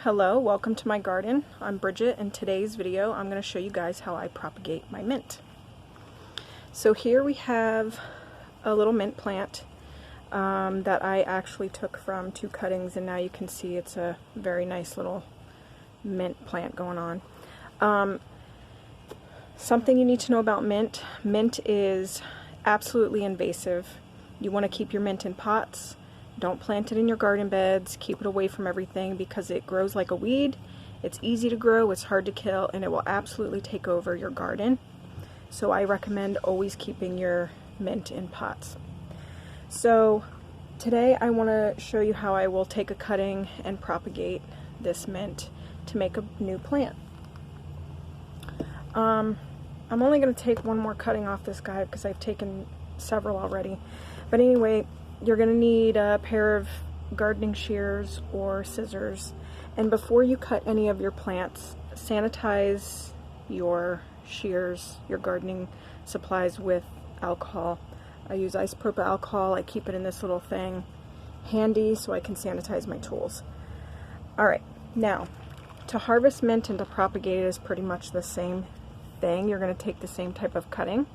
Hello, welcome to my garden. I'm Bridget. In today's video I'm going to show you guys how I propagate my mint. So here we have a little mint plant that I actually took from 2 cuttings, and now you can see it's a very nice little mint plant going on. Something you need to know about mint. Mint is absolutely invasive. You want to keep your mint in pots. Don't plant it in your garden beds. Keep it away from everything because it grows like a weed. It's easy to grow, it's hard to kill, and it will absolutely take over your garden. So I recommend always keeping your mint in pots. So today I want to show you how I will take a cutting and propagate this mint to make a new plant. I'm only going to take one more cutting off this guy because I've taken several already. But anyway, you're going to need a pair of gardening shears or scissors, and before you cut any of your plants, sanitize your shears, your gardening supplies with alcohol. I use isopropyl alcohol. I keep it in this little thing handy so I can sanitize my tools. Alright, now to harvest mint and to propagate it is pretty much the same thing. You're going to take the same type of cutting.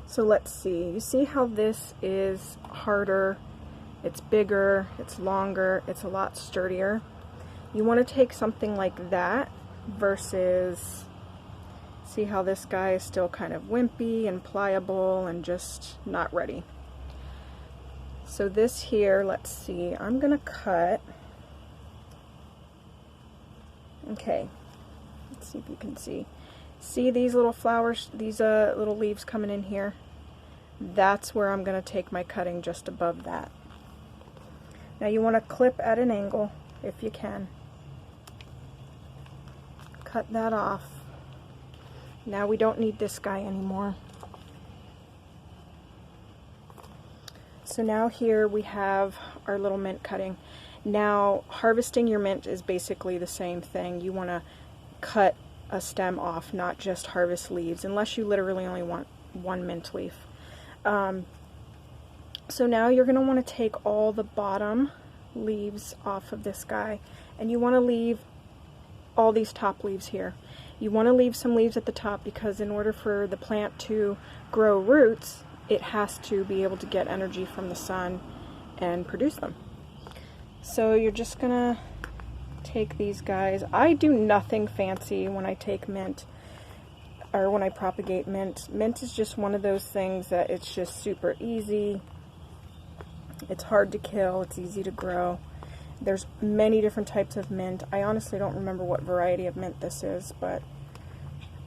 So let's see, you see how this is harder, it's bigger, it's longer, it's a lot sturdier. You want to take something like that versus, see how this guy is still kind of wimpy and pliable and just not ready. So this here, let's see, I'm going to cut, okay, let's see if you can see. See these little flowers, these little leaves coming in here? That's where I'm going to take my cutting, just above that. Now you want to clip at an angle if you can. Cut that off. Now we don't need this guy anymore. So now here we have our little mint cutting. Now harvesting your mint is basically the same thing. You want to cut a stem off, not just harvest leaves, unless you literally only want one mint leaf. So now you're going to want to take all the bottom leaves off of this guy, and you want to leave all these top leaves here. You want to leave some leaves at the top because in order for the plant to grow roots, it has to be able to get energy from the sun and produce them. So you're just going to take these guys. I do nothing fancy when I take mint, or when I propagate mint. Mint is just one of those things that it's just super easy. It's hard to kill, it's easy to grow. There's many different types of mint. I honestly don't remember what variety of mint this is, but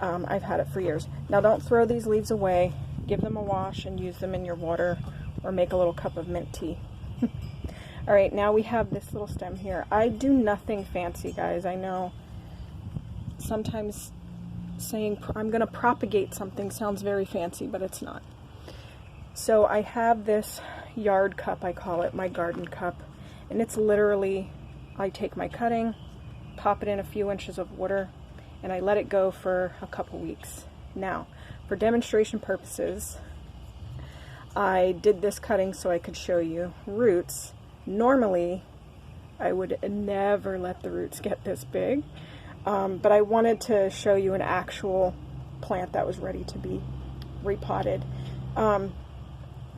I've had it for years. Now don't throw these leaves away. Give them a wash and use them in your water, or make a little cup of mint tea. Alright, now we have this little stem here. I do nothing fancy, guys. I know sometimes saying I'm going to propagate something sounds very fancy, but it's not. So I have this yard cup, I call it, my garden cup, and it's literally, I take my cutting, pop it in a few inches of water, and I let it go for a couple weeks. Now, for demonstration purposes, I did this cutting so I could show you roots. Normally, I would never let the roots get this big. But I wanted to show you an actual plant that was ready to be repotted. I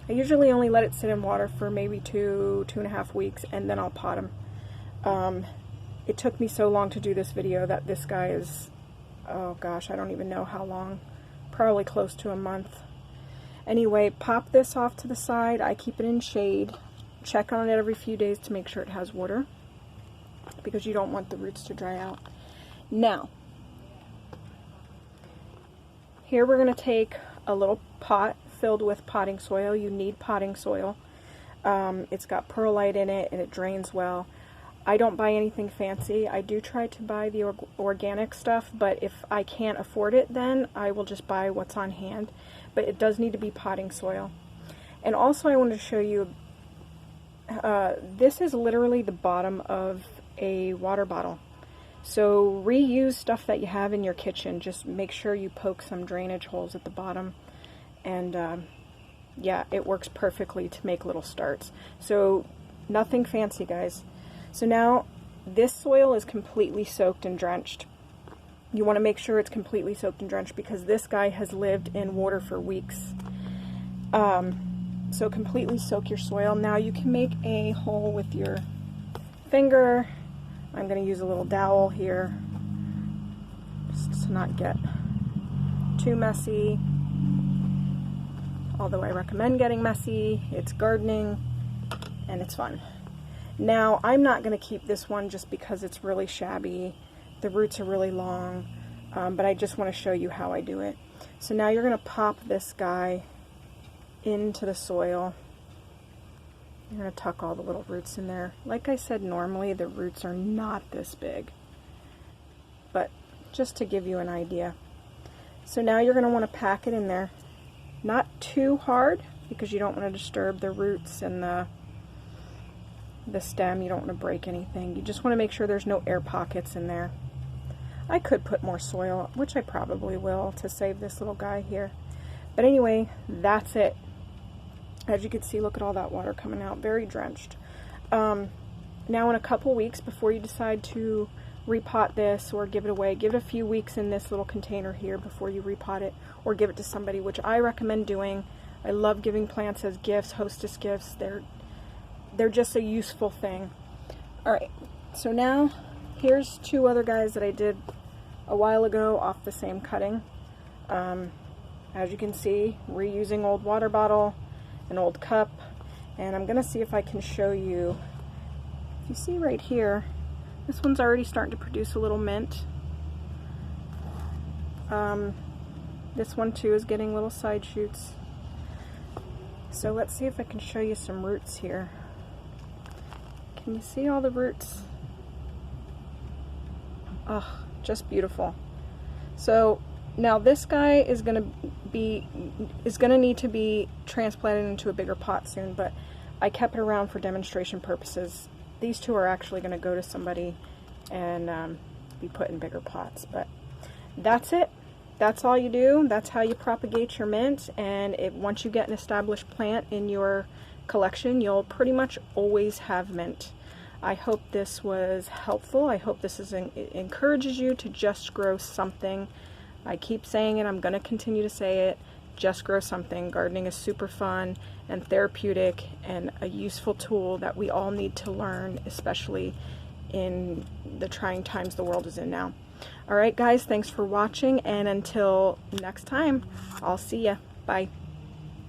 usually only let it sit in water for maybe 2.5 weeks, and then I'll pot them. It took me so long to do this video that this guy is, oh gosh, I don't even know how long. Probably close to a month. Anyway, pop this off to the side. I keep it in shade. Check on it every few days to make sure it has water, because you don't want the roots to dry out. Now, here we're going to take a little pot filled with potting soil. You need potting soil. It's got perlite in it and it drains well. I don't buy anything fancy. I do try to buy the organic stuff, but if I can't afford it, then I will just buy what's on hand. But it does need to be potting soil. And also I wanted to show you, this is literally the bottom of a water bottle. So reuse stuff that you have in your kitchen. Just make sure you poke some drainage holes at the bottom, and yeah, it works perfectly to make little starts. So nothing fancy, guys. So now this soil is completely soaked and drenched. You want to make sure it's completely soaked and drenched because this guy has lived in water for weeks. So completely soak your soil. Now you can make a hole with your finger. I'm going to use a little dowel here just to not get too messy. Although I recommend getting messy. It's gardening and it's fun. Now I'm not going to keep this one just because it's really shabby. The roots are really long, but I just want to show you how I do it. So now you're going to pop this guy into the soil. You're going to tuck all the little roots in there. Like I said, normally the roots are not this big, but just to give you an idea. So now you're going to want to pack it in there. Not too hard because you don't want to disturb the roots and the stem. You don't want to break anything. You just want to make sure there's no air pockets in there. I could put more soil, which I probably will, to save this little guy here. But anyway, that's it. As you can see, look at all that water coming out, very drenched. Now in a couple weeks, before you decide to repot this or give it away, give it a few weeks in this little container here before you repot it or give it to somebody, which I recommend doing. I love giving plants as gifts, hostess gifts. They're just a useful thing. All right, so now here's two other guys that I did a while ago off the same cutting. As you can see, reusing old water bottle, an old cup, and I'm gonna see if I can show you. If you see right here, this one's already starting to produce a little mint. This one too is getting little side shoots. So let's see if I can show you some roots here. Can you see all the roots? Oh, just beautiful. So now this guy is gonna need to be transplanted into a bigger pot soon, but I kept it around for demonstration purposes. These two are actually gonna go to somebody and be put in bigger pots, but that's it. That's all you do. That's how you propagate your mint, and once you get an established plant in your collection, you'll pretty much always have mint. I hope this was helpful. I hope this it encourages you to just grow something. I keep saying it, I'm going to continue to say it, just grow something. Gardening is super fun and therapeutic and a useful tool that we all need to learn, especially in the trying times the world is in now. Alright guys, thanks for watching, and until next time, I'll see ya. Bye.